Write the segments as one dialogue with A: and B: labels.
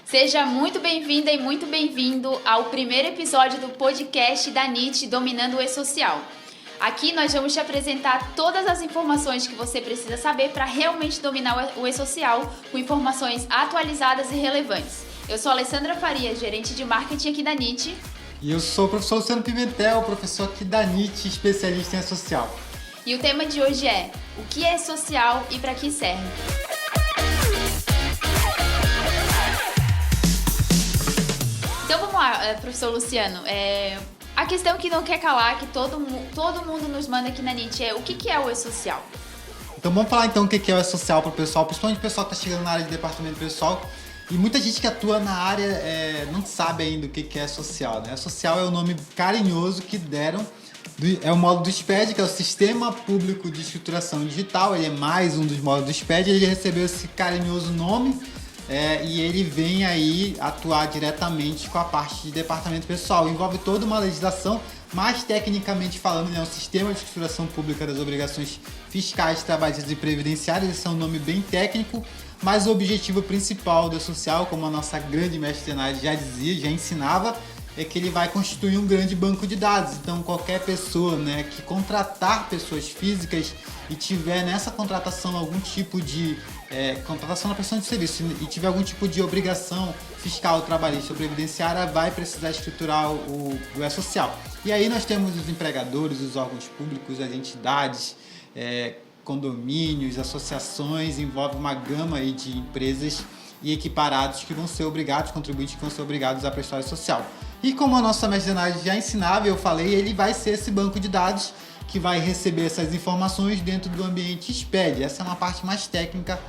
A: Seja muito bem-vinda e muito bem-vindo ao primeiro episódio do podcast da NIT Dominando o E-Social. Aqui nós vamos te apresentar todas as informações que você precisa saber para realmente dominar o E-Social, com informações atualizadas e relevantes. Eu sou a Alessandra Faria, gerente de marketing aqui da NIT.
B: E eu sou o professor Luciano Pimentel, professor aqui da NIT, especialista em E-Social.
A: E o tema de hoje é: o que é E-Social e para que serve? Então vamos lá, professor Luciano. A questão que não quer calar, que todo mundo nos manda aqui na NIT é: o que é o E-Social?
B: Então vamos falar então o que é o E-Social para o pessoal, principalmente o pessoal que está chegando na área de departamento pessoal. E muita gente que atua na área não sabe ainda o que é E-Social, né? E-Social é o nome carinhoso que deram, é o módulo do SPED, que é o Sistema Público de Escrituração Digital. Ele é mais um dos módulos do SPED, ele recebeu esse carinhoso nome. E ele vem aí atuar diretamente com a parte de departamento pessoal. Envolve toda uma legislação, mas tecnicamente falando, é um sistema de escrituração pública das obrigações fiscais, trabalhistas e previdenciárias. Esse é um nome bem técnico, mas o objetivo principal do E-Social, como a nossa grande mestre Nádia já dizia, já ensinava, é que ele vai constituir um grande banco de dados. Então qualquer pessoa, que contratar pessoas físicas e tiver nessa contratação algum tipo de contratação na prestação de serviço e tiver algum tipo de obrigação fiscal, trabalhista ou previdenciária, vai precisar escriturar o E-Social. E aí nós temos os empregadores, os órgãos públicos, as entidades, condomínios, associações, envolve uma gama aí de empresas e equiparados que vão ser obrigados, contribuintes que vão ser obrigados a prestar social. E como a nossa mestre Nádia já ensinava, eu falei, ele vai ser esse banco de dados que vai receber essas informações dentro do ambiente SPED. Essa é uma parte mais técnica,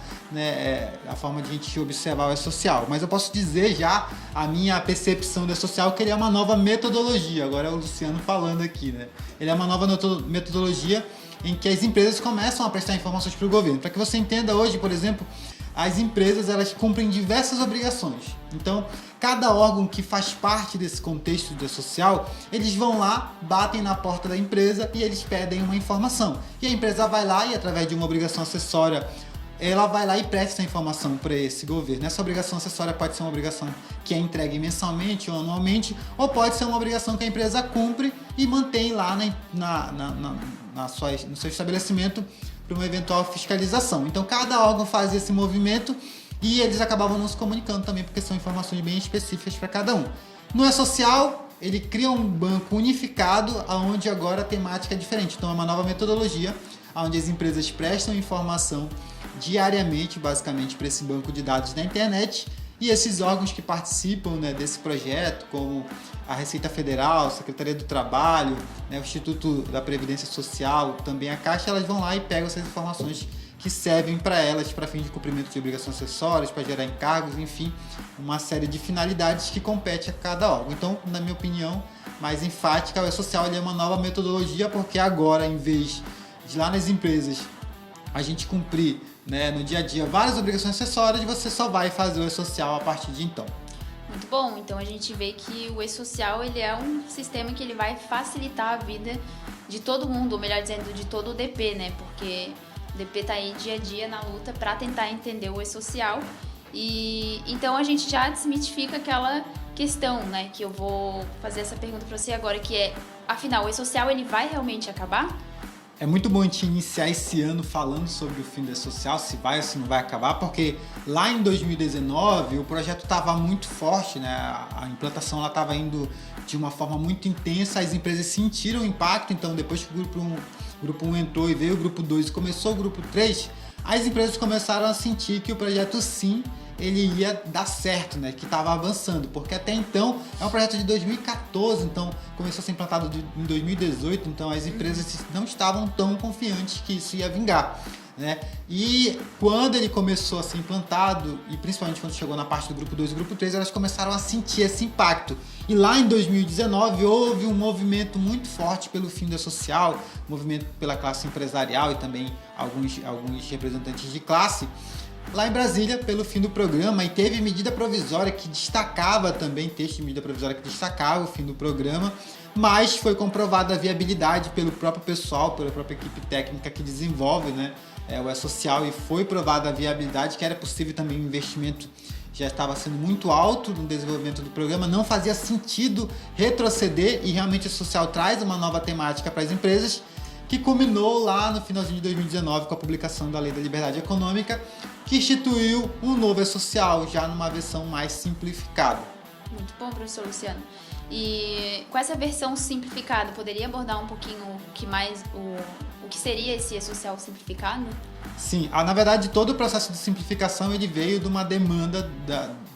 B: a forma de a gente observar o E-Social. Mas eu posso dizer já a minha percepção do E-Social, que ele é uma nova metodologia. Agora é o Luciano falando aqui, Ele é uma nova metodologia em que as empresas começam a prestar informações para o governo. Para que você entenda, hoje, por exemplo, as empresas elas cumprem diversas obrigações. Então, cada órgão que faz parte desse contexto de social, eles vão lá, batem na porta da empresa e eles pedem uma informação. E a empresa vai lá e, através de uma obrigação acessória, ela vai lá e presta essa informação para esse governo. Essa obrigação acessória pode ser uma obrigação que é entregue mensalmente ou anualmente, ou pode ser uma obrigação que a empresa cumpre e mantém lá no seu estabelecimento para uma eventual fiscalização. Então cada órgão faz esse movimento e eles acabavam não se comunicando também, porque são informações bem específicas para cada um. No E-Social, ele cria um banco unificado, onde agora a temática é diferente. Então é uma nova metodologia, onde as empresas prestam informação diariamente, basicamente, para esse banco de dados da internet, e esses órgãos que participam desse projeto, como a Receita Federal, a Secretaria do Trabalho, o Instituto da Previdência Social, também a Caixa, elas vão lá e pegam essas informações que servem para elas para fim de cumprimento de obrigações acessórias, para gerar encargos, enfim, uma série de finalidades que compete a cada órgão. Então, na minha opinião mais enfática, o E-Social é uma nova metodologia, porque agora, em vez de lá nas empresas a gente cumprir no dia a dia várias obrigações acessórias, você só vai fazer o E-Social a partir de então.
A: Muito bom, então a gente vê que o E-Social ele é um sistema que ele vai facilitar a vida de todo mundo, ou melhor dizendo, de todo o DP, porque o DP está aí dia a dia na luta para tentar entender o E-Social. E então a gente já desmitifica aquela questão, que eu vou fazer essa pergunta para você agora, que é: afinal, o E-Social ele vai realmente acabar?
B: É muito bom a gente iniciar esse ano falando sobre o fim do E-Social, se vai ou se não vai acabar, porque lá em 2019 o projeto estava muito forte, a implantação estava indo de uma forma muito intensa, as empresas sentiram o impacto. Então depois que o grupo 1 entrou e veio o grupo 2 e começou o grupo 3, as empresas começaram a sentir que o projeto sim, ele ia dar certo, que estava avançando, porque até então é um projeto de 2014, então começou a ser implantado em 2018, então as empresas não estavam tão confiantes que isso ia vingar. E quando ele começou a ser implantado, e principalmente quando chegou na parte do grupo 2 e grupo 3, elas começaram a sentir esse impacto. E lá em 2019 houve um movimento muito forte pelo fim do E-Social, movimento pela classe empresarial e também alguns representantes de classe, lá em Brasília, pelo fim do programa, e teve medida provisória que destacava também, texto de medida provisória que destacava o fim do programa, mas foi comprovada a viabilidade pelo próprio pessoal, pela própria equipe técnica que desenvolve o E-Social, e foi provada a viabilidade, que era possível também um investimento já estava sendo muito alto no desenvolvimento do programa, não fazia sentido retroceder e realmente o social traz uma nova temática para as empresas, que culminou lá no finalzinho de 2019 com a publicação da Lei da Liberdade Econômica, que instituiu um novo E-Social, já numa versão mais simplificada.
A: Muito bom, professor Luciano. E com essa versão simplificada, poderia abordar um pouquinho o que seria esse E-Social simplificado?
B: Sim, na verdade todo o processo de simplificação ele veio de uma demanda,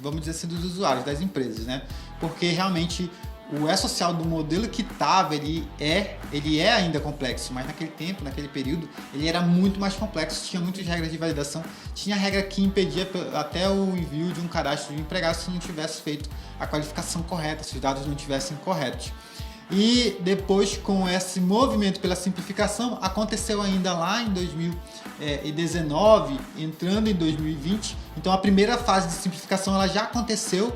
B: vamos dizer assim, dos usuários, das empresas, né? Porque realmente o E-Social do modelo que estava, ele é ainda complexo, mas naquele tempo, naquele período, ele era muito mais complexo, tinha muitas regras de validação, tinha regra que impedia até o envio de um cadastro de empregado se não tivesse feito a qualificação correta, se os dados não estivessem corretos. E depois, com esse movimento pela simplificação, aconteceu ainda lá em 2019, entrando em 2020. Então, a primeira fase de simplificação ela já aconteceu,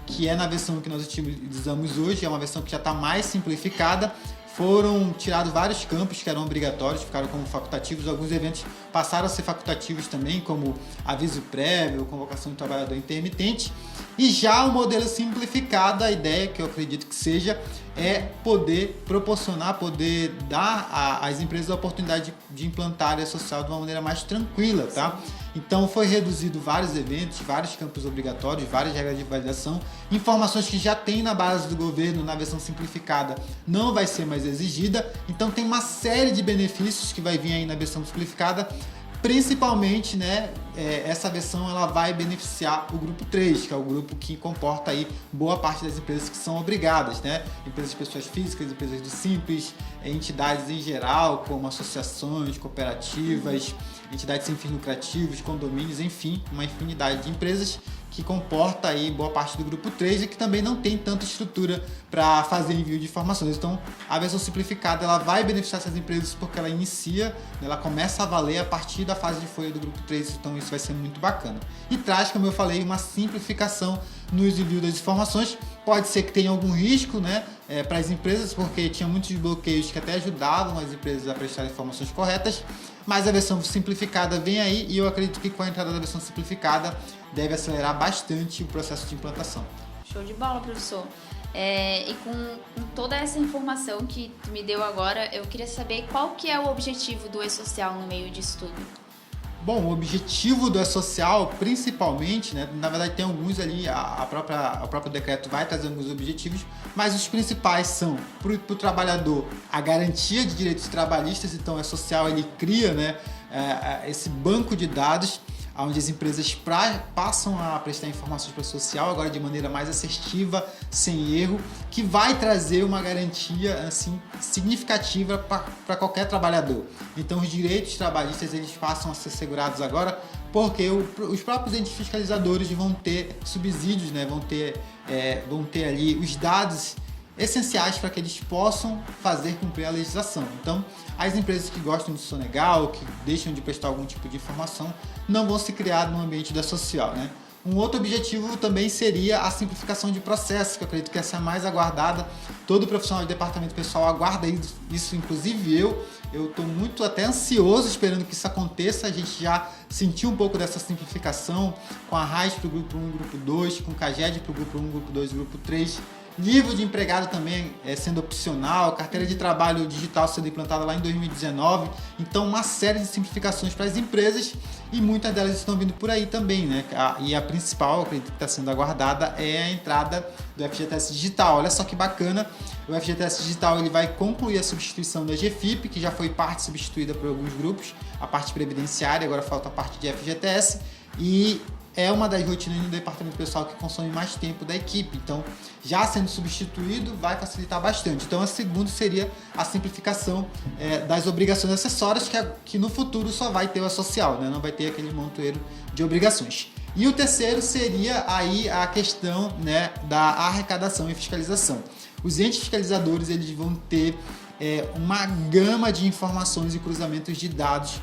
B: que é na versão que nós utilizamos hoje, é uma versão que já está mais simplificada. Foram tirados vários campos que eram obrigatórios, ficaram como facultativos. Alguns eventos passaram a ser facultativos também, como aviso prévio, convocação de trabalhador intermitente. E já o modelo simplificado, a ideia que eu acredito que seja, é poder proporcionar, poder dar às empresas a oportunidade de implantar a E-Social de uma maneira mais tranquila, tá? Então foi reduzido vários eventos, vários campos obrigatórios, várias regras de validação, informações que já tem na base do governo na versão simplificada não vai ser mais exigida. Então tem uma série de benefícios que vai vir aí na versão simplificada. Principalmente, né, essa versão ela vai beneficiar o grupo 3, que é o grupo que comporta aí boa parte das empresas que são obrigadas, né? Empresas de pessoas físicas, empresas do Simples, entidades em geral, como associações, cooperativas, entidades sem fins lucrativos, condomínios, enfim, uma infinidade de empresas que comporta aí boa parte do grupo 3 e que também não tem tanta estrutura para fazer envio de informações. Então, a versão simplificada ela vai beneficiar essas empresas porque ela inicia, ela começa a valer a partir da fase de folha do grupo 3, então isso vai ser muito bacana. E traz, como eu falei, uma simplificação nos envios das informações. Pode ser que tenha algum risco, né, para as empresas, porque tinha muitos bloqueios que até ajudavam as empresas a prestar informações corretas, mas a versão simplificada vem aí e eu acredito que com a entrada da versão simplificada deve acelerar bastante o processo de implantação.
A: Show de bola, professor. E com toda essa informação que tu me deu agora, eu queria saber qual que é o objetivo do E-Social no meio disso tudo.
B: Bom, o objetivo do E-Social, principalmente, né, na verdade tem alguns ali, o próprio decreto vai trazer alguns objetivos, mas os principais são, para o trabalhador, a garantia de direitos trabalhistas. Então o E-Social ele cria, né, esse banco de dados onde as empresas passam a prestar informações para o social, agora de maneira mais assertiva, sem erro, que vai trazer uma garantia assim, significativa para qualquer trabalhador. Então os direitos trabalhistas eles passam a ser assegurados agora, porque os próprios entes fiscalizadores vão ter subsídios, né? vão ter ali os dados essenciais para que eles possam fazer cumprir a legislação. Então, as empresas que gostam de sonegar ou que deixam de prestar algum tipo de informação não vão se criar no ambiente da social, né? Um outro objetivo também seria a simplificação de processos, que eu acredito que essa é a mais aguardada. Todo profissional de departamento pessoal aguarda isso, inclusive eu estou muito até ansioso esperando que isso aconteça. A gente já sentiu um pouco dessa simplificação com a RAIS para o grupo 1 e grupo 2, com o CAGED para o grupo 1, grupo 2 e grupo 3. Livro de empregado também sendo opcional, carteira de trabalho digital sendo implantada lá em 2019. Então, uma série de simplificações para as empresas e muitas delas estão vindo por aí também, né? E a principal, acredito que está sendo aguardada, é a entrada do FGTS Digital. Olha só que bacana, o FGTS Digital ele vai concluir a substituição da GFIP, que já foi parte substituída por alguns grupos, a parte previdenciária, agora falta a parte de FGTS, e é uma das rotinas do departamento pessoal que consome mais tempo da equipe. Então, já sendo substituído, vai facilitar bastante. Então, a segunda seria a simplificação das obrigações acessórias, que no futuro só vai ter o social, né? Não vai ter aquele montoeiro de obrigações. E o terceiro seria aí a questão, né, da arrecadação e fiscalização. Os entes fiscalizadores eles vão ter uma gama de informações e cruzamentos de dados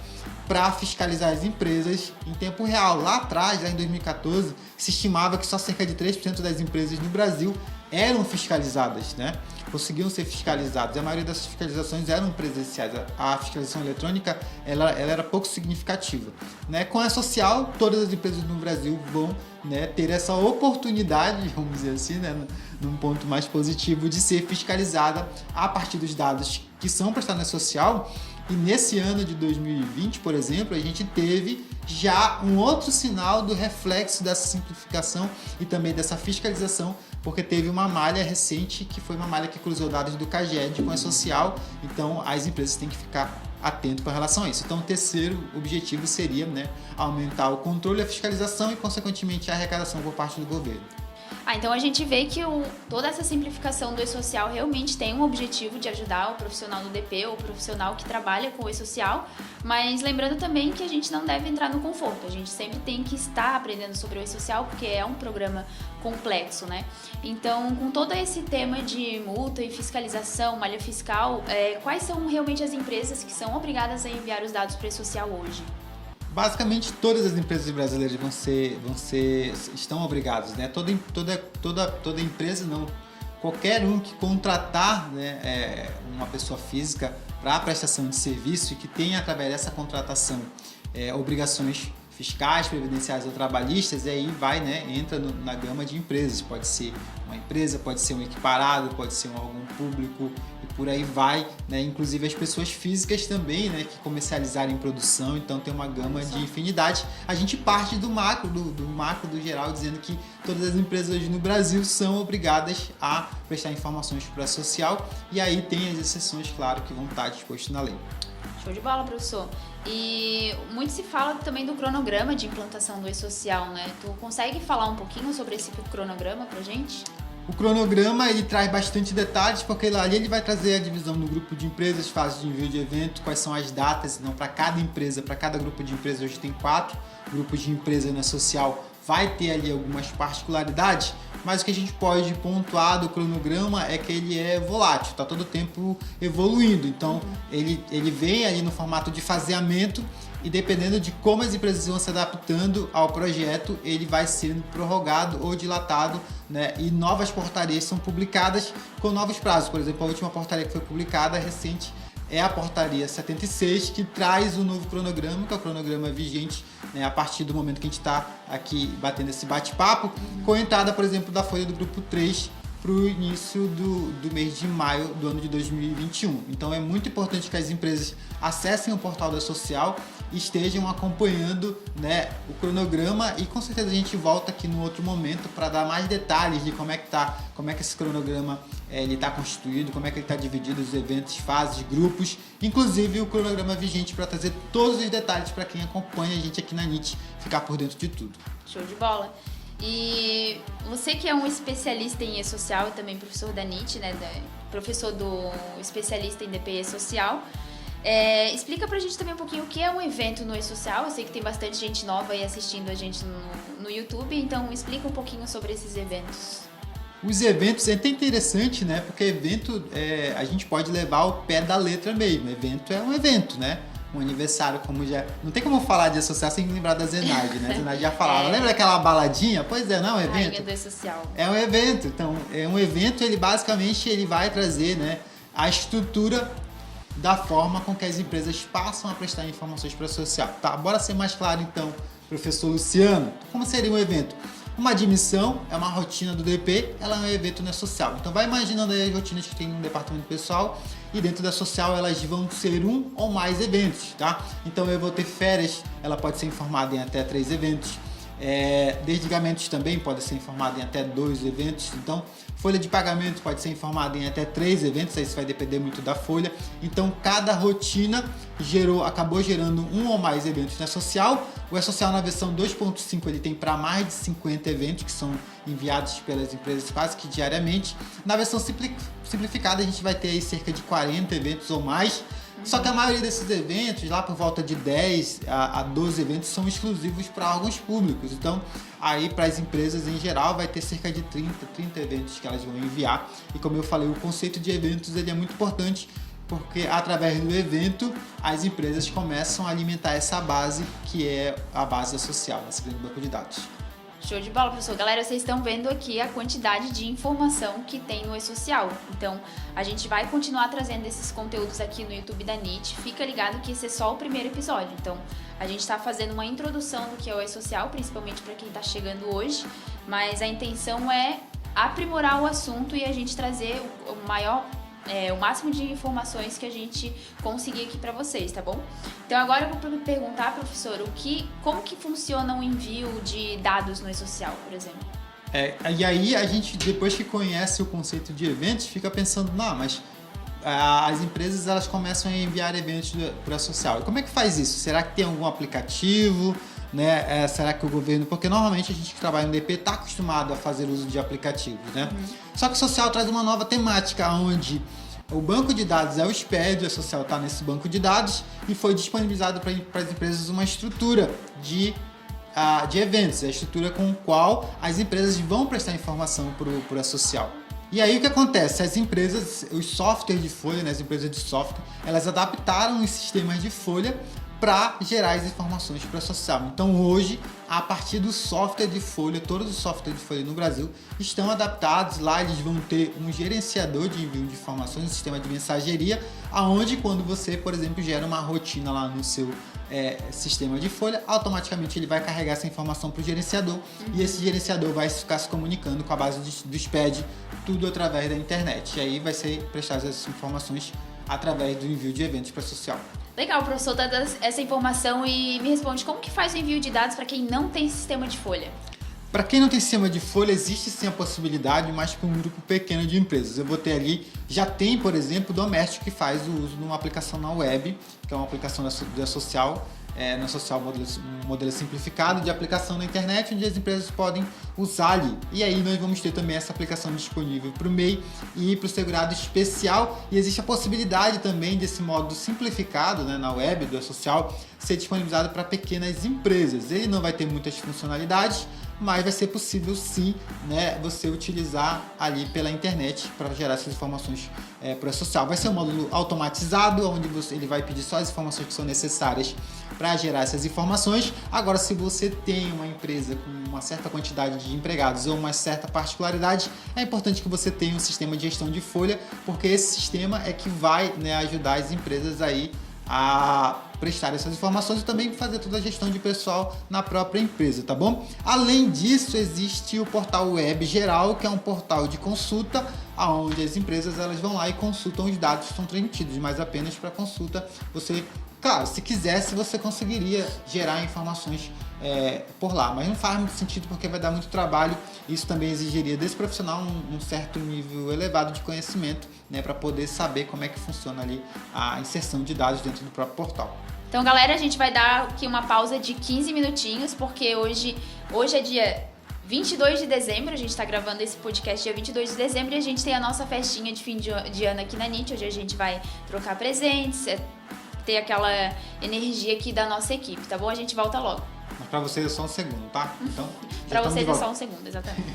B: para fiscalizar as empresas em tempo real. Lá atrás, lá em 2014, se estimava que só cerca de 3% das empresas no Brasil eram fiscalizadas, né? Conseguiam ser fiscalizadas. E a maioria dessas fiscalizações eram presenciais. A fiscalização eletrônica ela era pouco significativa, né? Com a social, todas as empresas no Brasil vão, né, ter essa oportunidade, vamos dizer assim, né, num ponto mais positivo, de ser fiscalizada a partir dos dados que são prestados na social. E nesse ano de 2020, por exemplo, a gente teve já um outro sinal do reflexo dessa simplificação e também dessa fiscalização, porque teve uma malha recente, que foi uma malha que cruzou dados do CAGED com a social, então as empresas têm que ficar atentas com relação a isso. Então o terceiro objetivo seria, né, aumentar o controle e a fiscalização e, consequentemente, a arrecadação por parte do governo.
A: Então a gente vê que toda essa simplificação do e-social realmente tem um objetivo de ajudar o profissional do DP ou o profissional que trabalha com o e-social, mas lembrando também que a gente não deve entrar no conforto, a gente sempre tem que estar aprendendo sobre o e-social, porque é um programa complexo, né? Então, com todo esse tema de multa e fiscalização, malha fiscal, quais são realmente as empresas que são obrigadas a enviar os dados para o e-social hoje?
B: Basicamente, todas as empresas brasileiras estão obrigadas, né? Toda empresa, não, qualquer um que contratar, né, uma pessoa física para a prestação de serviço e que tenha, através dessa contratação, obrigações fiscais, previdenciais ou trabalhistas, e aí vai, né, entra na gama de empresas. Pode ser uma empresa, pode ser um equiparado, pode ser um órgão público e por aí vai, né? Inclusive as pessoas físicas também, né, que comercializarem produção, então tem uma gama de infinidade. A gente parte do macro, do geral, dizendo que todas as empresas hoje no Brasil são obrigadas a prestar informações para a social, e aí tem as exceções, claro, que vão estar dispostas na lei.
A: Show de bola, professor. E muito se fala também do cronograma de implantação do e-social, né? Tu consegue falar um pouquinho sobre esse cronograma pra gente?
B: O cronograma, ele traz bastante detalhes, porque ali ele vai trazer a divisão do grupo de empresas, fases de envio de evento, quais são as datas, então para cada empresa, para cada grupo de empresas, hoje tem 4 grupos de empresa na social, vai ter ali algumas particularidades, mas o que a gente pode pontuar do cronograma é que ele é volátil, está todo o tempo evoluindo, então ele vem ali no formato de faseamento, e dependendo de como as empresas vão se adaptando ao projeto, ele vai sendo prorrogado ou dilatado, né? E novas portarias são publicadas com novos prazos. Por exemplo, a última portaria que foi publicada recente é a portaria 76, que traz o novo cronograma, que é o cronograma vigente, né, a partir do momento que a gente está aqui batendo esse bate-papo, com a entrada, por exemplo, da folha do grupo 3 para o início do mês de maio do ano de 2021. Então é muito importante que as empresas acessem o portal da Social e estejam acompanhando, né, o cronograma, e com certeza a gente volta aqui no outro momento para dar mais detalhes de como é que esse cronograma ele está constituído, como é que ele está dividido, os eventos, fases, grupos, inclusive o cronograma vigente, para trazer todos os detalhes para quem acompanha a gente aqui na NIT ficar por dentro de tudo.
A: Show de bola! E você que é um especialista em e-social e também professor da NIT, né, professor do especialista em DP e-social, explica pra gente também um pouquinho o que é um evento no e-social. Eu sei que tem bastante gente nova aí assistindo a gente no YouTube, então explica um pouquinho sobre esses eventos.
B: Os eventos é até interessante, né, porque evento a gente pode levar ao pé da letra mesmo. Evento é um evento, né? Um aniversário, como já... Não tem como falar de associar sem lembrar da Zenaide, né? A Zenaide já falava. Lembra daquela baladinha? Pois é, não é um evento.
A: Rainha do e-social.
B: É um evento. Então, é um evento, ele basicamente ele vai trazer, né, a estrutura da forma com que as empresas passam a prestar informações para a social. Tá, bora ser mais claro então, professor Luciano. Como seria um evento? Uma admissão é uma rotina do DP, ela é um evento na social. Então vai imaginando aí as rotinas que tem no departamento pessoal, e dentro da social elas vão ser um ou mais eventos, tá? Então eu vou ter férias, ela pode ser informada em até 3 eventos. Desligamentos também pode ser informado em até 2 eventos. Então folha de pagamento pode ser informada em até 3 eventos, isso vai depender muito da folha. Então cada rotina acabou gerando um ou mais eventos na social. O E-Social na versão 2.5 ele tem para mais de 50 eventos que são enviados pelas empresas quase que diariamente. Na versão simplificada a gente vai ter aí cerca de 40 eventos ou mais. Só que a maioria desses eventos, lá por volta de 10 a 12 eventos, são exclusivos para órgãos públicos. Então, aí para as empresas em geral vai ter cerca de 30 eventos que elas vão enviar. E como eu falei, o conceito de eventos ele é muito importante, porque através do evento as empresas começam a alimentar essa base, que é a base social, esse grande banco de dados.
A: Show de bola, professor. Galera, vocês estão vendo aqui a quantidade de informação que tem no E-Social. Então, a gente vai continuar trazendo esses conteúdos aqui no YouTube da NIT. Fica ligado que esse é só o primeiro episódio. Então, a gente está fazendo uma introdução do que é o E-Social, principalmente para quem está chegando hoje. Mas a intenção é aprimorar o assunto e a gente trazer o máximo de informações que a gente conseguir aqui para vocês, tá bom? Então agora eu vou perguntar, professor, como que funciona o envio de dados no E-Social, por exemplo?
B: E aí a gente, depois que conhece o conceito de eventos, fica pensando, mas as empresas elas começam a enviar eventos para o E-Social. E como é que faz isso? Será que tem algum aplicativo? Né? Será que o governo... Porque normalmente a gente que trabalha no DP está acostumado a fazer uso de aplicativos, né? Só que o social traz uma nova temática, onde o banco de dados é o SPED, o social está nesse banco de dados e foi disponibilizado para as empresas uma estrutura de eventos, a estrutura com a qual as empresas vão prestar informação para o social. E aí o que acontece? As empresas, os softwares de folha, né, as empresas de software, elas adaptaram os sistemas de folha para gerar as informações para o social. Então hoje, a partir do software de folha, todos os softwares de folha no Brasil estão adaptados. Lá eles vão ter um gerenciador de envio de informações, um sistema de mensageria, aonde quando você, por exemplo, gera uma rotina lá no seu sistema de folha, automaticamente ele vai carregar essa informação para o gerenciador e esse gerenciador vai ficar se comunicando com a base do SPED, tudo através da internet. E aí vai ser prestadas essas informações através do envio de eventos para o social.
A: Legal, o professor dá essa informação e me responde como que faz o envio de dados para quem não tem sistema de folha?
B: Para quem não tem sistema de folha, existe sim a possibilidade, mas para um grupo pequeno de empresas. Eu vou ter ali, já tem, por exemplo, o Doméstico que faz o uso de uma aplicação na web, que é uma aplicação da Social, na Social modelo simplificado de aplicação na internet, onde as empresas podem usar ali. E aí nós vamos ter também essa aplicação disponível para o MEI e para o segurado especial. E existe a possibilidade também desse modo simplificado, né, na web do Social ser disponibilizado para pequenas empresas. Ele não vai ter muitas funcionalidades, mas vai ser possível sim, né, você utilizar ali pela internet para gerar essas informações para o social. Vai ser um módulo automatizado, onde ele vai pedir só as informações que são necessárias para gerar essas informações. Agora, se você tem uma empresa com uma certa quantidade de empregados ou uma certa particularidade, é importante que você tenha um sistema de gestão de folha, porque esse sistema é que vai, né, ajudar as empresas aí a prestar essas informações e também fazer toda a gestão de pessoal na própria empresa, tá bom? Além disso, existe o portal web geral, que é um portal de consulta, onde as empresas elas vão lá e consultam os dados que são transmitidos, mas apenas para consulta. Você, claro, se quisesse, você conseguiria gerar informações por lá, mas não faz muito sentido porque vai dar muito trabalho. Isso também exigiria desse profissional um certo nível elevado de conhecimento, né, para poder saber como é que funciona ali a inserção de dados dentro do próprio portal.
A: Então, galera, a gente vai dar aqui uma pausa de 15 minutinhos, porque hoje é dia 22 de dezembro, a gente está gravando esse podcast dia 22 de dezembro e a gente tem a nossa festinha de fim de ano aqui na NIT, onde a gente vai trocar presentes, ter aquela energia aqui da nossa equipe, tá bom? A gente volta logo.
B: Mas pra vocês é só um segundo, tá? Então,
A: pra vocês é só um segundo, exatamente.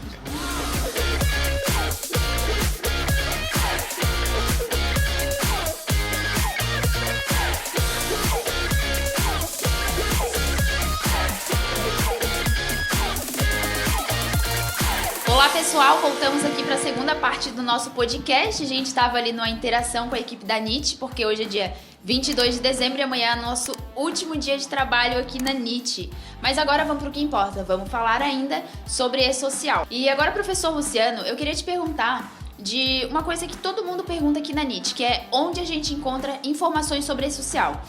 A: Olá pessoal, voltamos aqui para a segunda parte do nosso podcast. A gente estava ali numa interação com a equipe da NIT, porque hoje é dia 22 de dezembro e amanhã é nosso último dia de trabalho aqui na NIT. Mas agora vamos para o que importa, vamos falar ainda sobre E-Social. E agora, professor Luciano, eu queria te perguntar de uma coisa que todo mundo pergunta aqui na NIT, que é onde a gente encontra informações sobre E-Social.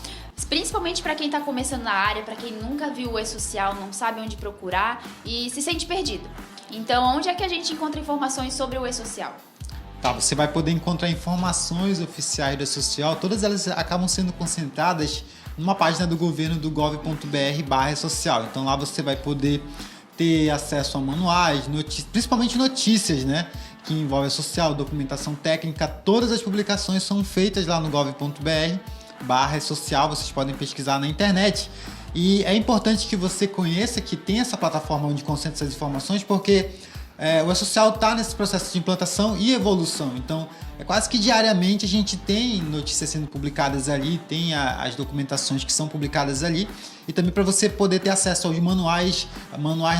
A: Principalmente para quem está começando na área, para quem nunca viu o E-Social, não sabe onde procurar e se sente perdido. Então, onde é que a gente encontra informações sobre o E-Social?
B: Tá, você vai poder encontrar informações oficiais do E-Social, todas elas acabam sendo concentradas numa página do governo do gov.br/social. Então lá você vai poder ter acesso a manuais, principalmente notícias, né, que envolvem E-Social, documentação técnica. Todas as publicações são feitas lá no gov.br/social, vocês podem pesquisar na internet. E é importante que você conheça que tem essa plataforma onde concentra essas informações, porque o E-Social está nesse processo de implantação e evolução. Então, quase que diariamente a gente tem notícias sendo publicadas ali, tem as documentações que são publicadas ali, e também para você poder ter acesso aos manuais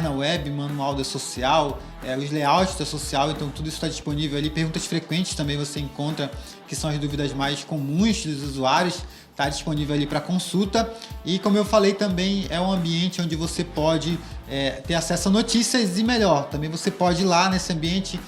B: na web, manual do E-Social, os layouts do E-Social, então tudo isso está disponível ali. Perguntas frequentes também você encontra, que são as dúvidas mais comuns dos usuários, está disponível ali para consulta. E como eu falei também, é um ambiente onde você pode ter acesso a notícias e melhor, também você pode ir lá nesse ambiente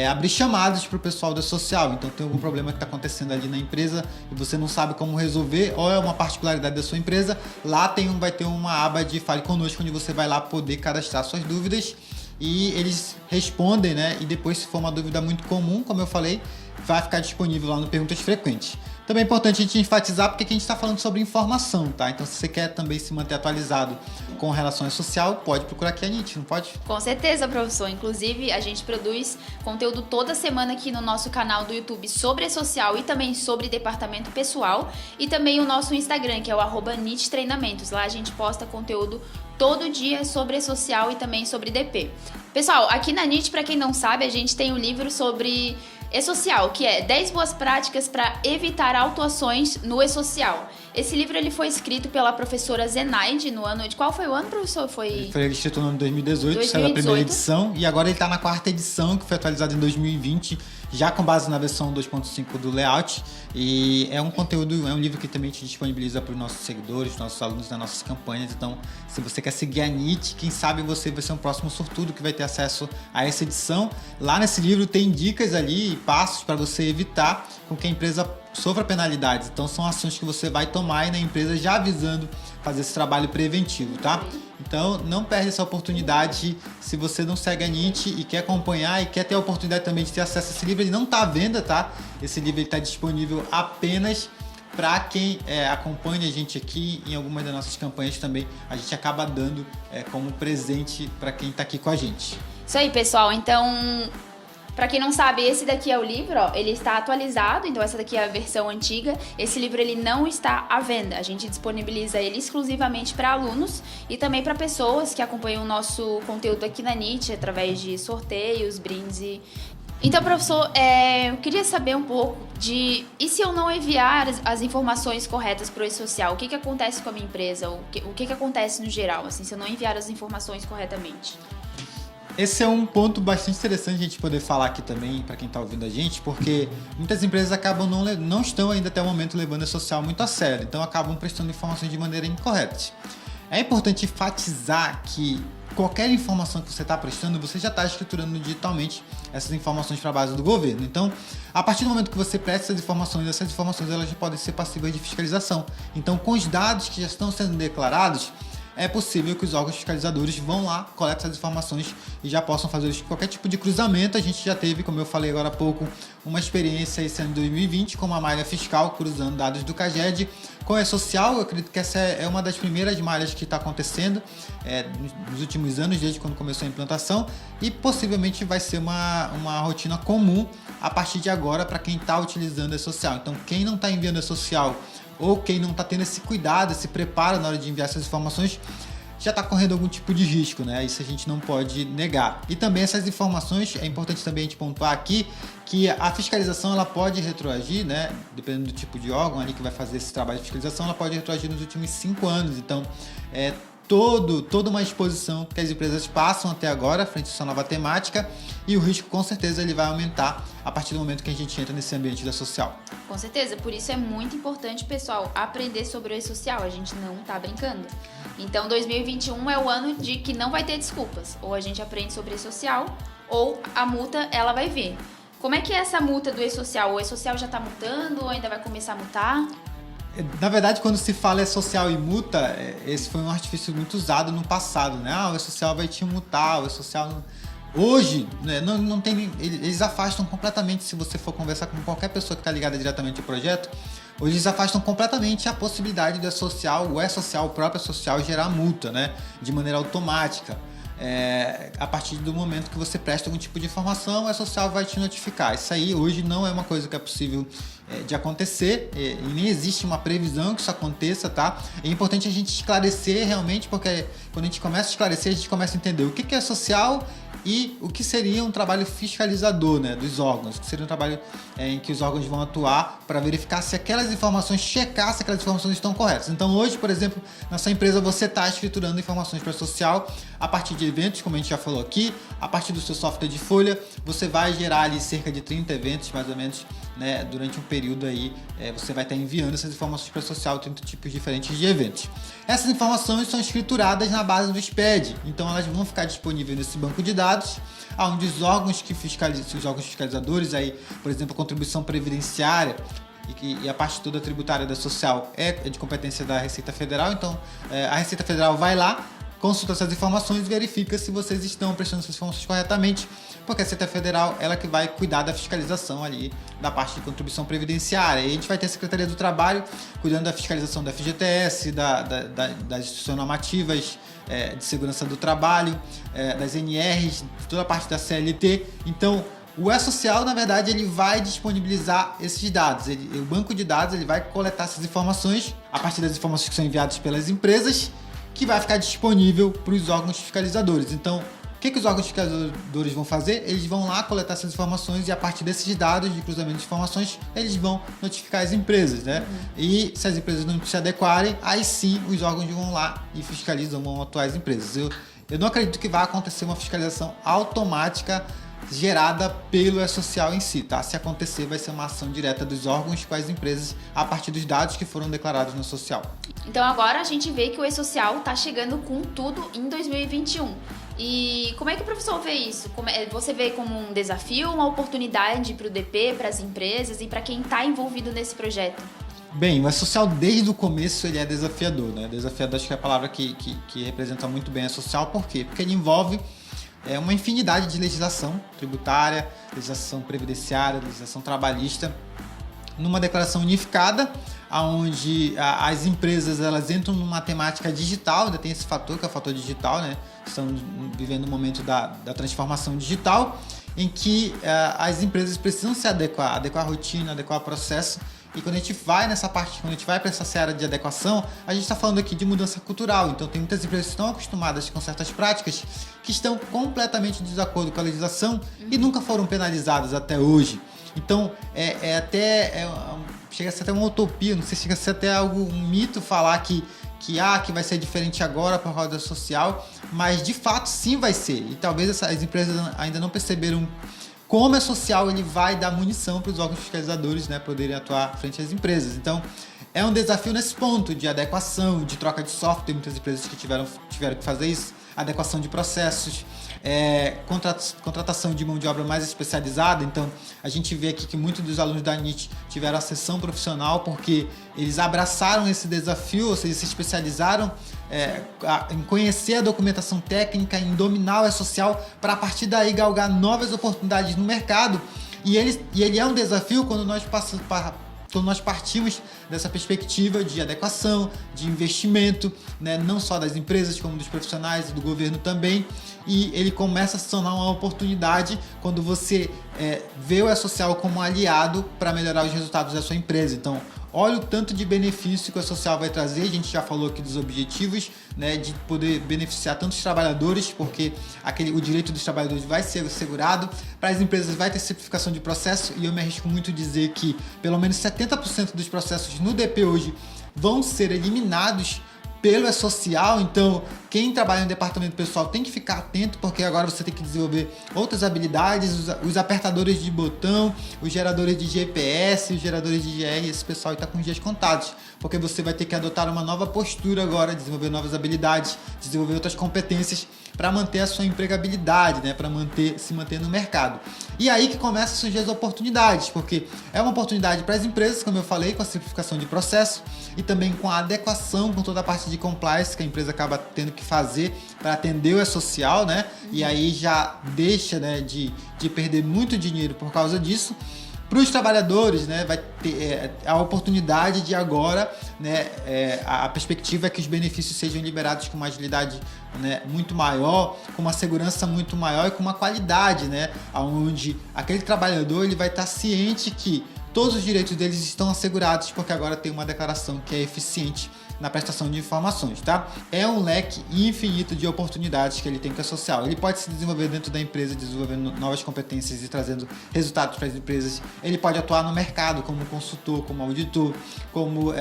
B: abrir chamadas para o pessoal da social. Então tem algum problema que está acontecendo ali na empresa e você não sabe como resolver, ou é uma particularidade da sua empresa, lá vai ter uma aba de Fale Conosco, onde você vai lá poder cadastrar suas dúvidas e eles respondem, né? E depois, se for uma dúvida muito comum, como eu falei, vai ficar disponível lá no Perguntas Frequentes. Também é importante a gente enfatizar porque aqui a gente está falando sobre informação, tá? Então, se você quer também se manter atualizado com relação ao social, pode procurar aqui a NIT, não pode?
A: Com certeza, professor. Inclusive, a gente produz conteúdo toda semana aqui no nosso canal do YouTube sobre E-Social e também sobre departamento pessoal. E também o nosso Instagram, que é o @NITTreinamentos. Lá a gente posta conteúdo todo dia sobre E-Social e também sobre DP. Pessoal, aqui na NIT, para quem não sabe, a gente tem um livro sobre E-Social, que é 10 boas práticas para evitar autuações no E-Social. Esse livro ele foi escrito pela professora Zenaide no ano de... Qual foi o ano, professor?
B: Ele foi escrito no ano de 2018, saiu a primeira edição, e agora ele está na 4ª edição, que foi atualizada em 2020, já com base na versão 2.5 do layout. E é um conteúdo, é um livro que também te disponibiliza para os nossos seguidores, nossos alunos das nossas campanhas. Então, se você quer seguir a NIT, quem sabe você vai ser um próximo sortudo que vai ter acesso a essa edição. Lá nesse livro tem dicas ali, passos para você evitar com que a empresa sofra penalidades. Então são ações que você vai tomar aí na empresa já avisando fazer esse trabalho preventivo, tá? Então não perde essa oportunidade. Se você não segue a NIT e quer acompanhar e quer ter a oportunidade também de ter acesso a esse livro, ele não está à venda, tá? Esse livro está disponível apenas para quem acompanha a gente aqui. Em algumas das nossas campanhas também a gente acaba dando como presente para quem está aqui com a gente.
A: Isso aí, pessoal. Então, para quem não sabe, esse daqui é o livro, ó, ele está atualizado, então essa daqui é a versão antiga. Esse livro ele não está à venda, a gente disponibiliza ele exclusivamente para alunos e também para pessoas que acompanham o nosso conteúdo aqui na NIT através de sorteios, brindes. Então, professor, eu queria saber um pouco e se eu não enviar as informações corretas para o E-Social, o que acontece com a minha empresa? O que acontece no geral, assim, se eu não enviar as informações corretamente?
B: Esse é um ponto bastante interessante a gente poder falar aqui também para quem está ouvindo a gente, porque muitas empresas acabam não estão ainda até o momento levando a social muito a sério, então acabam prestando informações de maneira incorreta. É importante enfatizar que qualquer informação que você está prestando, você já está estruturando digitalmente essas informações para a base do governo. Então, a partir do momento que você presta essas informações elas já podem ser passíveis de fiscalização. Então, com os dados que já estão sendo declarados, é possível que os órgãos fiscalizadores vão lá, coletem essas informações e já possam fazer qualquer tipo de cruzamento. A gente já teve, como eu falei agora há pouco, uma experiência esse ano de 2020 com uma malha fiscal cruzando dados do CAGED com a E-Social. Eu acredito que essa é uma das primeiras malhas que está acontecendo nos últimos anos, desde quando começou a implantação, e possivelmente vai ser uma rotina comum a partir de agora para quem está utilizando a E-Social. Então, quem não está enviando a E-Social ou quem não está tendo esse cuidado, esse preparo na hora de enviar essas informações, já está correndo algum tipo de risco, né? Isso a gente não pode negar. E também essas informações, é importante também a gente pontuar aqui que a fiscalização ela pode retroagir, né? Dependendo do tipo de órgão ali que vai fazer esse trabalho de fiscalização, ela pode retroagir nos últimos 5 anos. Então, toda uma exposição que as empresas passam até agora frente a essa nova temática, e o risco com certeza ele vai aumentar a partir do momento que a gente entra nesse ambiente da social.
A: Com certeza, por isso é muito importante, pessoal, aprender sobre o E-Social, a gente não tá brincando. Então 2021 é o ano de que não vai ter desculpas, ou a gente aprende sobre E-Social, ou a multa ela vai vir. Como é que é essa multa do E-Social? O E-Social já tá multando ou ainda vai começar a multar?
B: Na verdade, quando se fala E-Social e multa, esse foi um artifício muito usado no passado, né? O E-Social vai te multar, o E-Social... Hoje, né, não tem, eles afastam completamente, se você for conversar com qualquer pessoa que está ligada diretamente ao projeto, hoje eles afastam completamente a possibilidade do E-Social, o próprio E-Social gerar multa, né? De maneira automática. A partir do momento que você presta algum tipo de informação, o E-Social vai te notificar. Isso aí hoje não é uma coisa que é possível de acontecer, e nem existe uma previsão que isso aconteça, tá? É importante a gente esclarecer realmente, porque quando a gente começa a esclarecer, a gente começa a entender o que é E-Social e o que seria um trabalho fiscalizador, né, dos órgãos, que seria um trabalho em que os órgãos vão atuar para verificar se aquelas informações, checar se aquelas informações estão corretas. Então hoje, por exemplo, na sua empresa você está escriturando informações para social a partir de eventos, como a gente já falou aqui, a partir do seu software de folha, você vai gerar ali cerca de 30 eventos, mais ou menos, né, durante um período aí, você vai estar enviando essas informações para social, 30 tipos diferentes de eventos. Essas informações são escrituradas na base do SPED, então elas vão ficar disponíveis nesse banco de dados, onde os órgãos fiscalizadores, aí, por exemplo, a contribuição previdenciária, e a parte toda tributária da social é de competência da Receita Federal, então a Receita Federal vai lá, consulta essas informações e verifica se vocês estão prestando essas informações corretamente, porque a Receita Federal ela que vai cuidar da fiscalização ali da parte de contribuição previdenciária. E a gente vai ter a Secretaria do Trabalho cuidando da fiscalização da FGTS, das instituições normativas de segurança do trabalho, das NRs, toda a parte da CLT. Então, o E-Social, na verdade, ele vai disponibilizar esses dados. O banco de dados ele vai coletar essas informações a partir das informações que são enviadas pelas empresas, que vai ficar disponível para os órgãos fiscalizadores. Então, o que os órgãos fiscalizadores vão fazer? Eles vão lá coletar essas informações e a partir desses dados de cruzamento de informações, eles vão notificar as empresas, né? E se as empresas não se adequarem, aí sim os órgãos vão lá e fiscalizam, vão atuar as empresas. Eu não acredito que vai acontecer uma fiscalização automática gerada pelo E-Social em si, tá? Se acontecer, vai ser uma ação direta dos órgãos com as empresas a partir dos dados que foram declarados no social.
A: Então agora a gente vê que o E-Social está chegando com tudo em 2021. E como é que o professor vê isso? Você vê como um desafio, uma oportunidade para o DP, para as empresas e para quem está envolvido nesse projeto?
B: Bem, o E-Social desde o começo ele é desafiador, né? Desafiador acho que é a palavra que representa muito bem o E-Social. Por quê? Porque ele envolve uma infinidade de legislação tributária, legislação previdenciária, legislação trabalhista, numa declaração unificada, onde as empresas elas entram numa temática digital, ainda tem esse fator que é o fator digital, né? Estamos vivendo um momento da transformação digital, em que as empresas precisam se adequar a rotina, adequar o processo. E quando a gente vai nessa parte, quando a gente vai para essa seara de adequação, a gente está falando aqui de mudança cultural. Então tem muitas empresas que estão acostumadas com certas práticas que estão completamente em desacordo com a legislação e nunca foram penalizadas até hoje. Então chega a ser até uma utopia, não sei se chega a ser até um mito falar que vai ser diferente agora para a roda social, mas de fato sim vai ser. E talvez as empresas ainda não perceberam como é social, ele vai dar munição para os órgãos fiscalizadores, né, poderem atuar frente às empresas. Então, é um desafio nesse ponto de adequação, de troca de software. Muitas empresas que tiveram que fazer isso, adequação de processos, contratação de mão de obra mais especializada. Então, a gente vê aqui que muitos dos alunos da NIT tiveram a sessão profissional porque eles abraçaram esse desafio, ou seja, se especializaram em conhecer a documentação técnica, em dominar o E-Social, para a partir daí galgar novas oportunidades no mercado. E ele é um desafio quando nós partimos dessa perspectiva de adequação, de investimento, né, não só das empresas, como dos profissionais e do governo também, e ele começa a se tornar uma oportunidade quando você vê o E-Social como um aliado para melhorar os resultados da sua empresa. Então, olha o tanto de benefício que o E-Social vai trazer. A gente já falou aqui dos objetivos, né, de poder beneficiar tanto os trabalhadores, porque o direito dos trabalhadores vai ser assegurado. Para as empresas vai ter simplificação de processo, e eu me arrisco muito a dizer que pelo menos 70% dos processos no DP hoje vão ser eliminados pelo E-Social. Então, quem trabalha no departamento pessoal tem que ficar atento, porque agora você tem que desenvolver outras habilidades, os apertadores de botão, os geradores de GPS, os geradores de GR, esse pessoal está com os dias contados, porque você vai ter que adotar uma nova postura agora, desenvolver novas habilidades, desenvolver outras competências para manter a sua empregabilidade, né? Para se manter no mercado. E aí que começam a surgir as oportunidades, porque é uma oportunidade para as empresas, como eu falei, com a simplificação de processo e também com a adequação com toda a parte de compliance que a empresa acaba tendo que fazer para atender o E-Social, né? E aí já deixa, né, de perder muito dinheiro por causa disso. Para os trabalhadores, né, vai ter a oportunidade de agora, né, a perspectiva é que os benefícios sejam liberados com uma agilidade, né, muito maior, com uma segurança muito maior e com uma qualidade, né, onde aquele trabalhador ele vai estar ciente que todos os direitos deles estão assegurados, porque agora tem uma declaração que é eficiente na prestação de informações, tá? É um leque infinito de oportunidades que ele tem com a social. Ele pode se desenvolver dentro da empresa, desenvolvendo novas competências e trazendo resultados para as empresas. Ele pode atuar no mercado como consultor, como auditor, como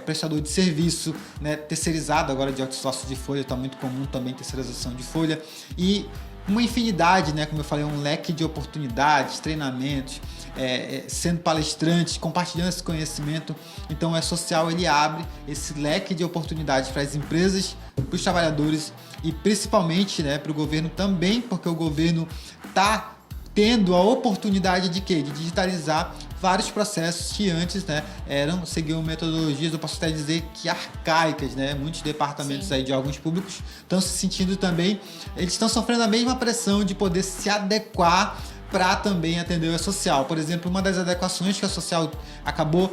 B: prestador de serviço, né? Terceirizado agora de outsourcing de folha, está muito comum também terceirização de folha. E uma infinidade, né? Como eu falei, um leque de oportunidades, treinamentos, sendo palestrante, compartilhando esse conhecimento. Então, o E-Social, ele abre esse leque de oportunidades para as empresas, para os trabalhadores e principalmente, né, para o governo também, porque o governo está tendo a oportunidade de quê? De digitalizar vários processos que antes, né, seguiam metodologias, eu posso até dizer que arcaicas, né? Muitos departamentos aí de órgãos públicos estão se sentindo também, eles estão sofrendo a mesma pressão de poder se adequar para também atender o E-Social. Por exemplo, uma das adequações que a social acabou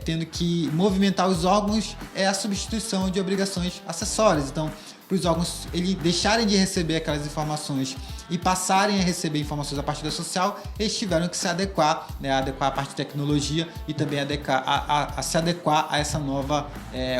B: tendo que movimentar os órgãos é a substituição de obrigações acessórias. Então, para os órgãos deixarem de receber aquelas informações e passarem a receber informações a partir da social, eles tiveram que se adequar, né, adequar a parte de tecnologia e também se adequar a essa nova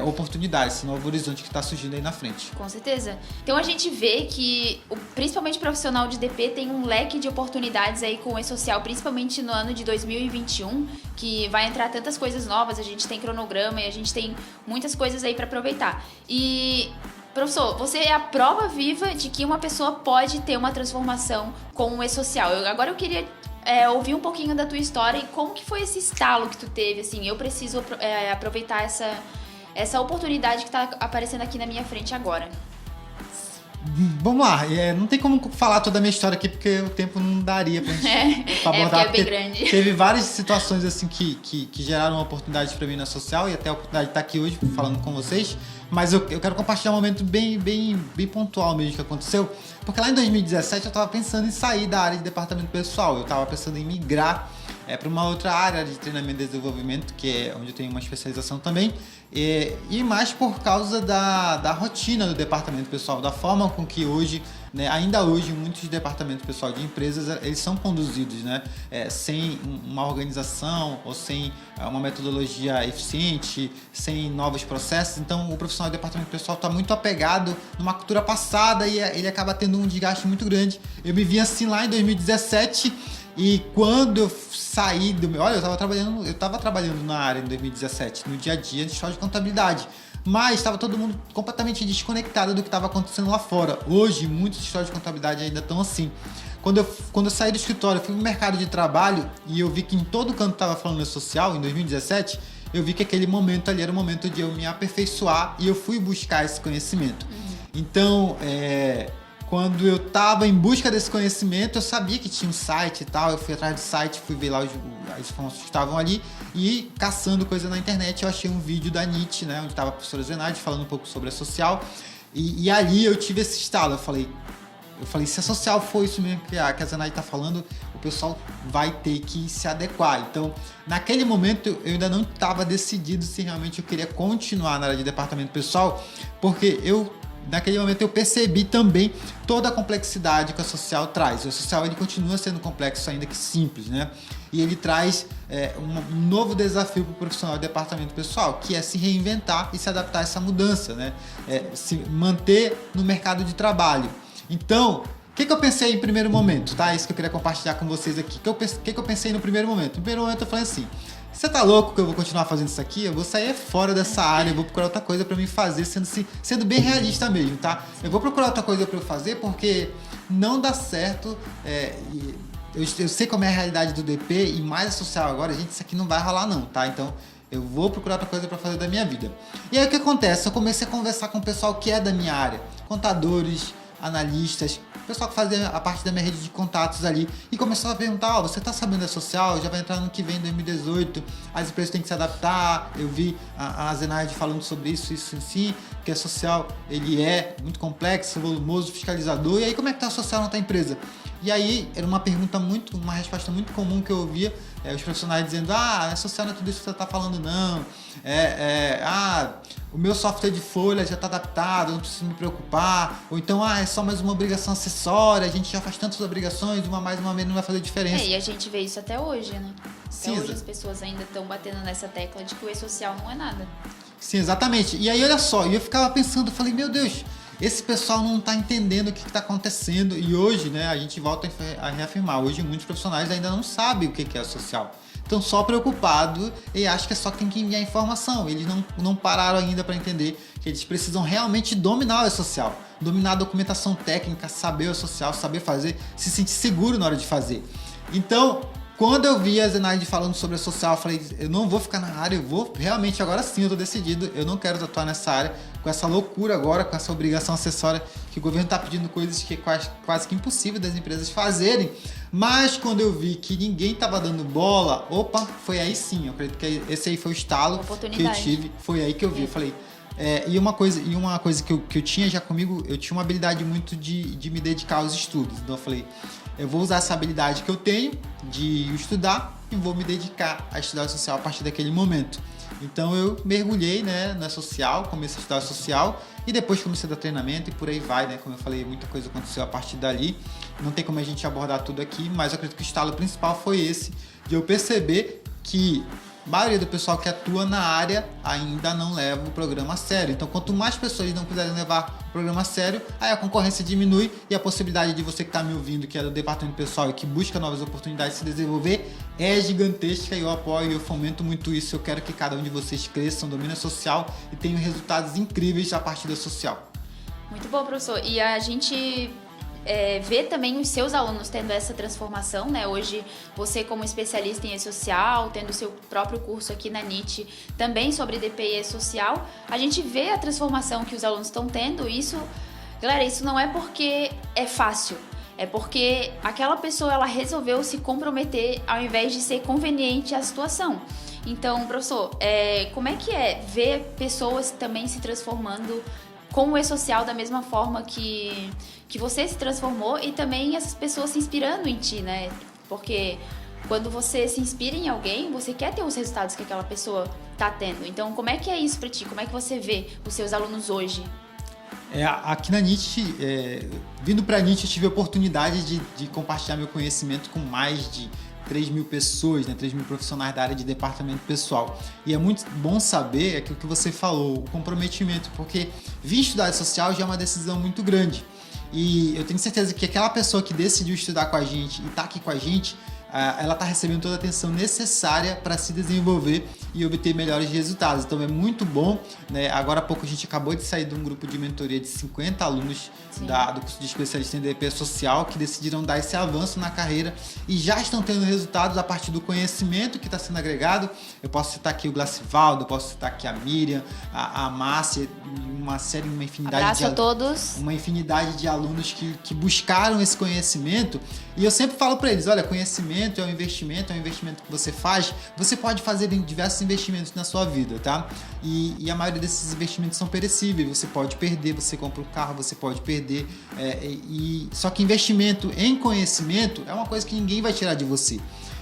B: oportunidade, esse novo horizonte que está surgindo aí na frente.
A: Com certeza. Então a gente vê que, principalmente o profissional de DP, tem um leque de oportunidades aí com o E-Social, principalmente no ano de 2021, que vai entrar tantas coisas novas, a gente tem cronograma e a gente tem muitas coisas aí para aproveitar. E professor, você é a prova viva de que uma pessoa pode ter uma transformação com o E-Social. Agora eu queria ouvir um pouquinho da tua história e como que foi esse estalo que tu teve, assim, eu preciso aproveitar essa oportunidade que está aparecendo aqui na minha frente agora.
B: Vamos lá, não tem como falar toda a minha história aqui porque o tempo não daria pra gente abordar.
A: Porque é bem grande.
B: Teve várias situações assim que geraram uma oportunidade para mim na social e até a oportunidade de estar aqui hoje falando com vocês. Mas eu quero compartilhar um momento bem pontual mesmo que aconteceu. Porque lá em 2017 eu estava pensando em sair da área de departamento pessoal. Eu estava pensando em migrar para uma outra área de treinamento e desenvolvimento, que é onde eu tenho uma especialização também. E mais por causa da rotina do departamento pessoal, da forma com que hoje, né, ainda hoje, muitos departamentos pessoal de empresas, eles são conduzidos, né, sem uma organização ou sem uma metodologia eficiente, sem novos processos. Então, o profissional do departamento pessoal está muito apegado numa cultura passada e ele acaba tendo um desgaste muito grande. Eu me vi assim lá em 2017 e quando eu saí do meu... Olha, eu estava trabalhando na área em 2017, no dia a dia de história de contabilidade. Mas estava todo mundo completamente desconectado do que estava acontecendo lá fora. Hoje, muitos escritórios de contabilidade ainda estão assim. Quando eu saí do escritório, fui no mercado de trabalho e eu vi que em todo canto estava falando social, em 2017, eu vi que aquele momento ali era o momento de eu me aperfeiçoar e eu fui buscar esse conhecimento. Então, quando eu estava em busca desse conhecimento, eu sabia que tinha um site e tal, eu fui atrás do site, fui ver lá as informações que estavam ali e caçando coisa na internet, eu achei um vídeo da NIT, né, onde estava a professora Zenaide falando um pouco sobre a social e ali eu tive esse estalo, eu falei, se a social for isso mesmo que a Zenaide está falando, o pessoal vai ter que se adequar. Então, naquele momento, eu ainda não estava decidido se realmente eu queria continuar na área de departamento pessoal, porque naquele momento eu percebi também toda a complexidade que a social traz. O social ele continua sendo complexo, ainda que simples, né? E ele traz um novo desafio para o profissional de departamento pessoal, que é se reinventar e se adaptar a essa mudança, né? Se manter no mercado de trabalho. Então, o que eu pensei em primeiro momento, tá? Isso que eu queria compartilhar com vocês aqui. O que eu pensei no primeiro momento? No primeiro momento eu falei assim, você tá louco que eu vou continuar fazendo isso aqui? Eu vou sair fora dessa área, eu vou procurar outra coisa pra mim fazer, sendo bem realista mesmo, tá? Eu vou procurar outra coisa pra eu fazer porque não dá certo, eu sei como é a realidade do DP e mais a social agora, gente, isso aqui não vai rolar não, tá? Então, eu vou procurar outra coisa pra fazer da minha vida. E aí o que acontece? Eu comecei a conversar com o pessoal que é da minha área, contadores, analistas, o pessoal que fazia a parte da minha rede de contatos ali e começou a perguntar, você tá sabendo da social? Já vai entrar no que vem, 2018, as empresas têm que se adaptar. Eu vi a Zenaide falando sobre isso sim, que a social ele é muito complexo, volumoso, fiscalizador, e aí como é que tá a social na tua empresa? E aí era uma resposta muito comum que eu ouvia, os profissionais dizendo, a social não é tudo isso que você tá falando não, o meu software de folha já está adaptado, não preciso me preocupar. Ou então, é só mais uma obrigação acessória, a gente já faz tantas obrigações, uma mais, uma menos, não vai fazer diferença.
A: E a gente vê isso até hoje, né?
B: Sim,
A: até hoje as pessoas ainda estão batendo nessa tecla de que o E-Social não é nada.
B: Sim, exatamente. E aí, olha só, eu ficava pensando, eu falei, meu Deus, esse pessoal não está entendendo o que está acontecendo. E hoje, né, a gente volta a reafirmar, hoje muitos profissionais ainda não sabem o que é social. Estão só preocupados e acham que é só tem que enviar informação. Eles não pararam ainda para entender que eles precisam realmente dominar o social. Dominar a documentação técnica, saber o social, saber fazer, se sentir seguro na hora de fazer. Então, quando eu vi a Zenaide falando sobre a social, eu falei, eu não vou ficar na área, eu vou realmente, agora sim eu tô decidido, eu não quero atuar nessa área, com essa loucura agora, com essa obrigação acessória, que o governo tá pedindo coisas que é quase que impossível das empresas fazerem. Mas quando eu vi que ninguém tava dando bola, opa, foi aí sim, eu acredito que esse aí foi o estalo que eu tive, foi aí que eu vi, eu falei... e uma coisa que eu tinha já comigo, eu tinha uma habilidade muito de me dedicar aos estudos. Então eu falei, eu vou usar essa habilidade que eu tenho de estudar e vou me dedicar a estudar social a partir daquele momento. Então eu mergulhei, né, na social, comecei a estudar social e depois comecei a dar treinamento e por aí vai, né? Como eu falei, muita coisa aconteceu a partir dali. Não tem como a gente abordar tudo aqui, mas eu acredito que o estalo principal foi esse, de eu perceber que a maioria do pessoal que atua na área ainda não leva o programa a sério. Então, quanto mais pessoas não quiserem levar o programa a sério, aí a concorrência diminui e a possibilidade de você que está me ouvindo, que é do departamento pessoal e que busca novas oportunidades de se desenvolver, é gigantesca e eu apoio e eu fomento muito isso. Eu quero que cada um de vocês cresçam, domine a social e tenham resultados incríveis a partir da social.
A: Muito bom, professor. E a gente... ver também os seus alunos tendo essa transformação, né? Hoje, você como especialista em E-Social, tendo o seu próprio curso aqui na NIT, também sobre DP e E-Social, a gente vê a transformação que os alunos estão tendo. Isso, galera, isso não é porque é fácil, é porque aquela pessoa, ela resolveu se comprometer ao invés de ser conveniente à situação. Então, professor, como é que é ver pessoas também se transformando com o E-Social da mesma forma que você se transformou e também essas pessoas se inspirando em ti, né? Porque quando você se inspira em alguém, você quer ter os resultados que aquela pessoa tá tendo. Então, como é que é isso pra ti? Como é que você vê os seus alunos hoje?
B: Aqui na NIT, vindo pra NIT, eu tive a oportunidade de compartilhar meu conhecimento com mais de 3 mil pessoas, né? 3 mil profissionais da área de departamento pessoal. E é muito bom saber aquilo que você falou, o comprometimento, porque vir estudar social já é uma decisão muito grande. E eu tenho certeza que aquela pessoa que decidiu estudar com a gente e está aqui com a gente, ela está recebendo toda a atenção necessária para se desenvolver e obter melhores resultados. Então é muito bom, né? Agora há pouco a gente acabou de sair de um grupo de mentoria de 50 alunos do curso de especialista em DP social que decidiram dar esse avanço na carreira e já estão tendo resultados a partir do conhecimento que está sendo agregado. Eu posso citar aqui o Glacivaldo, eu posso citar aqui a Miriam, a Márcia, uma infinidade
A: Abraço a todos.
B: Uma infinidade de alunos que buscaram esse conhecimento. E eu sempre falo para eles, olha, conhecimento é um investimento que você faz, você pode fazer diversos investimentos na sua vida, tá? E a maioria desses investimentos são perecíveis, você pode perder, você compra um carro, você pode perder, só que investimento em conhecimento é uma coisa que ninguém vai tirar de você.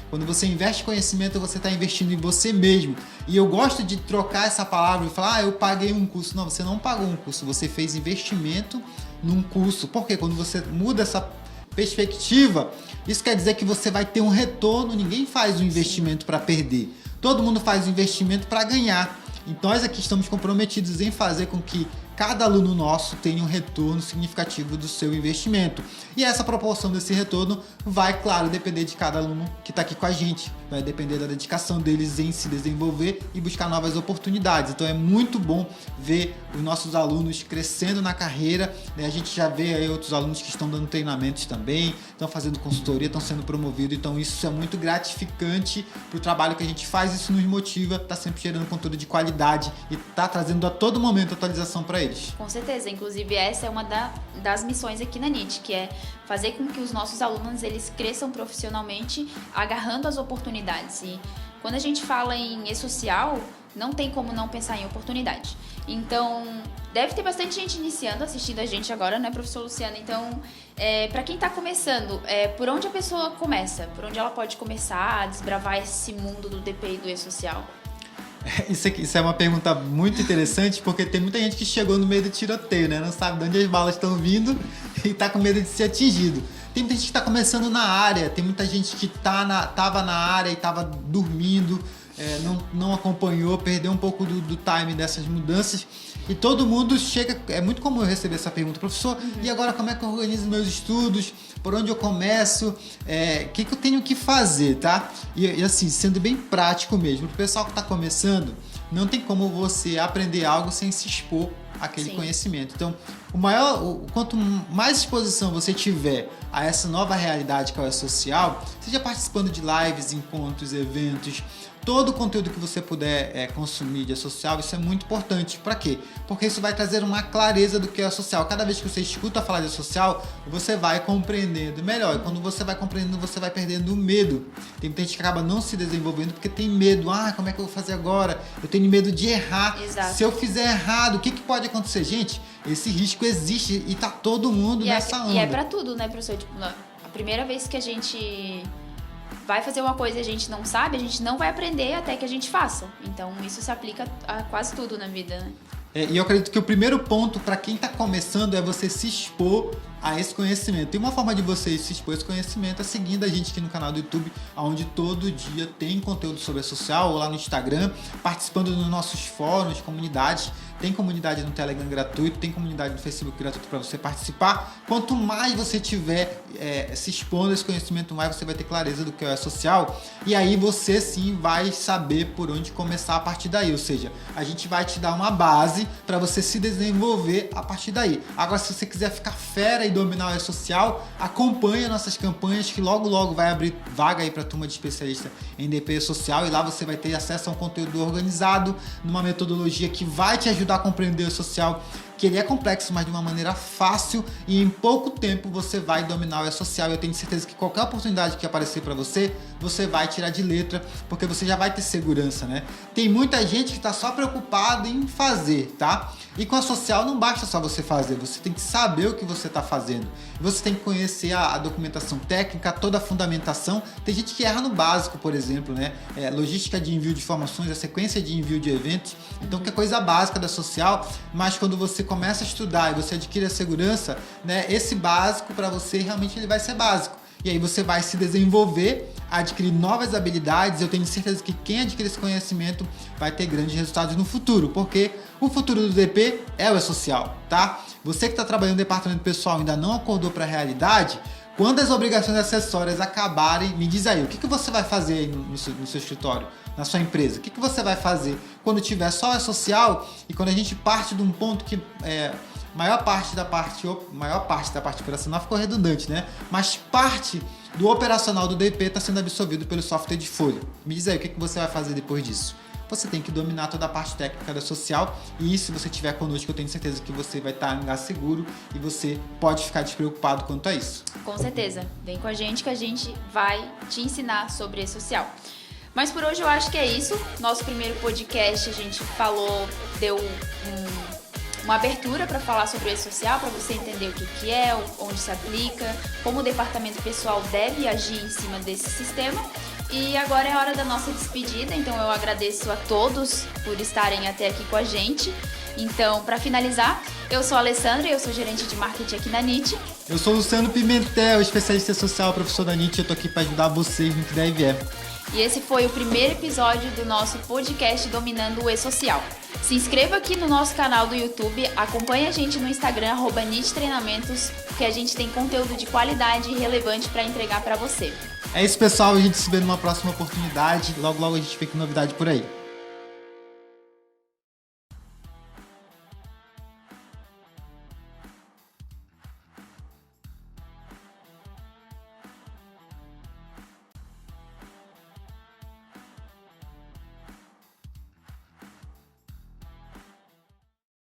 B: Quando você investe em conhecimento, você está investindo em você mesmo. E eu gosto de trocar essa palavra e falar, eu paguei um curso. Não, você não pagou um curso, você fez investimento num curso. Porque quando você muda essa perspectiva, isso quer dizer que você vai ter um retorno. Ninguém faz um investimento para perder. Todo mundo faz um investimento para ganhar. Então nós aqui estamos comprometidos em fazer com que cada aluno nosso tenha um retorno significativo do seu investimento. E essa proporção desse retorno vai, claro, depender de cada aluno que está aqui com a gente. Vai depender da dedicação deles em se desenvolver e buscar novas oportunidades. Então é muito bom ver os nossos alunos crescendo na carreira, né? A gente já vê aí outros alunos que estão dando treinamentos também, estão fazendo consultoria, estão sendo promovidos. Então isso é muito gratificante para o trabalho que a gente faz. Isso nos motiva, está sempre gerando conteúdo de qualidade e está trazendo a todo momento atualização para eles.
A: Com certeza, inclusive essa é uma das missões aqui na NIT, que é fazer com que os nossos alunos eles cresçam profissionalmente agarrando as oportunidades. E quando a gente fala em E-Social, não tem como não pensar em oportunidade. Então, deve ter bastante gente iniciando, assistindo a gente agora, né, professor Luciano? Então, para quem está começando, por onde a pessoa começa? Por onde ela pode começar a desbravar esse mundo do DP e do E-Social?
B: Isso é uma pergunta muito interessante, porque tem muita gente que chegou no meio do tiroteio, né? Não sabe de onde as balas estão vindo e tá com medo de ser atingido. Tem muita gente que está começando na área, tem muita gente que tava na área e tava dormindo. não acompanhou, perdeu um pouco do time dessas mudanças. E todo mundo chega... É muito comum eu receber essa pergunta. Professor, e agora como é que eu organizo meus estudos? Por onde eu começo? O que eu tenho que fazer, tá? E assim, sendo bem prático mesmo. Para o pessoal que está começando, não tem como você aprender algo sem se expor àquele conhecimento. Então, quanto mais exposição você tiver a essa nova realidade que é o social, seja participando de lives, encontros, eventos, todo o conteúdo que você puder consumir de social, isso é muito importante. Para quê? Porque isso vai trazer uma clareza do que é social. Cada vez que você escuta falar de social, você vai compreendendo melhor. E quando você vai compreendendo, você vai perdendo o medo. Tem muita gente que acaba não se desenvolvendo porque tem medo. Como é que eu vou fazer agora? Eu tenho medo de errar.
A: Exato.
B: Se eu fizer errado, o que pode acontecer? Gente, esse risco existe e tá todo mundo nessa onda.
A: E é pra tudo, né, professor? Tipo, a primeira vez que a gente vai fazer uma coisa e a gente não sabe, a gente não vai aprender até que a gente faça. Então, isso se aplica a quase tudo na vida, né?
B: E eu acredito que o primeiro ponto para quem está começando é você se expor a esse conhecimento. E uma forma de você se expor a esse conhecimento é seguindo a gente aqui no canal do YouTube, onde todo dia tem conteúdo sobre a social, ou lá no Instagram, participando dos nossos fóruns, comunidades. Tem comunidade no Telegram gratuito, tem comunidade no Facebook gratuito para você participar. Quanto mais você tiver se expondo a esse conhecimento, mais você vai ter clareza do que é social. E aí você sim vai saber por onde começar a partir daí. Ou seja, a gente vai te dar uma base para você se desenvolver a partir daí. Agora, se você quiser ficar fera e dominar o social, acompanha nossas campanhas que logo vai abrir vaga aí para a turma de especialista em DP social, e lá você vai ter acesso a um conteúdo organizado, numa metodologia que vai te ajudar a compreender o social, que ele é complexo, mas de uma maneira fácil, e em pouco tempo você vai dominar o E-Social. Eu tenho certeza que qualquer oportunidade que aparecer para você, você vai tirar de letra, porque você já vai ter segurança, né? Tem muita gente que está só preocupada em fazer, tá? E com a social não basta só você fazer, você tem que saber o que você está fazendo. Você tem que conhecer a documentação técnica, toda a fundamentação. Tem gente que erra no básico, por exemplo, né? Logística de envio de informações, a sequência de envio de eventos. Então, que é coisa básica da social, mas quando você começa a estudar e você adquire a segurança, né? Esse básico para você realmente ele vai ser básico. E aí você vai se desenvolver, adquirir novas habilidades. Eu tenho certeza que quem adquirir esse conhecimento vai ter grandes resultados no futuro, porque o futuro do DP é o E-Social, tá? Você que está trabalhando no departamento pessoal e ainda não acordou para a realidade, quando as obrigações acessórias acabarem, me diz aí, o que você vai fazer aí no seu escritório, na sua empresa? O que você vai fazer quando tiver só o E-Social e quando a gente parte de um ponto que maior parte da parte operacional ficou redundante, né? Mas parte do operacional do DP está sendo absorvido pelo software de folha. Me diz aí, o que você vai fazer depois disso? Você tem que dominar toda a parte técnica da social, e se você estiver conosco, eu tenho certeza que você vai estar em lugar seguro e você pode ficar despreocupado quanto a isso.
A: Com certeza. Vem com a gente que a gente vai te ensinar sobre E-Social. Mas por hoje eu acho que é isso. Nosso primeiro podcast a gente deu uma abertura para falar sobre o E-Social, para você entender o que é, onde se aplica, como o departamento pessoal deve agir em cima desse sistema. E agora é a hora da nossa despedida, então eu agradeço a todos por estarem até aqui com a gente. Então, para finalizar, eu sou a Alessandra e eu sou gerente de marketing aqui na NIT.
B: Eu sou o Luciano Pimentel, especialista social, professor da NIT, e eu tô aqui para ajudar vocês no que der e vier.
A: E esse foi o primeiro episódio do nosso podcast Dominando o E-Social. Se inscreva aqui no nosso canal do YouTube, acompanhe a gente no Instagram, @NITtreinamentos, porque a gente tem conteúdo de qualidade e relevante para entregar para você.
B: É isso, pessoal, a gente se vê numa próxima oportunidade. Logo a gente vê com novidade por aí.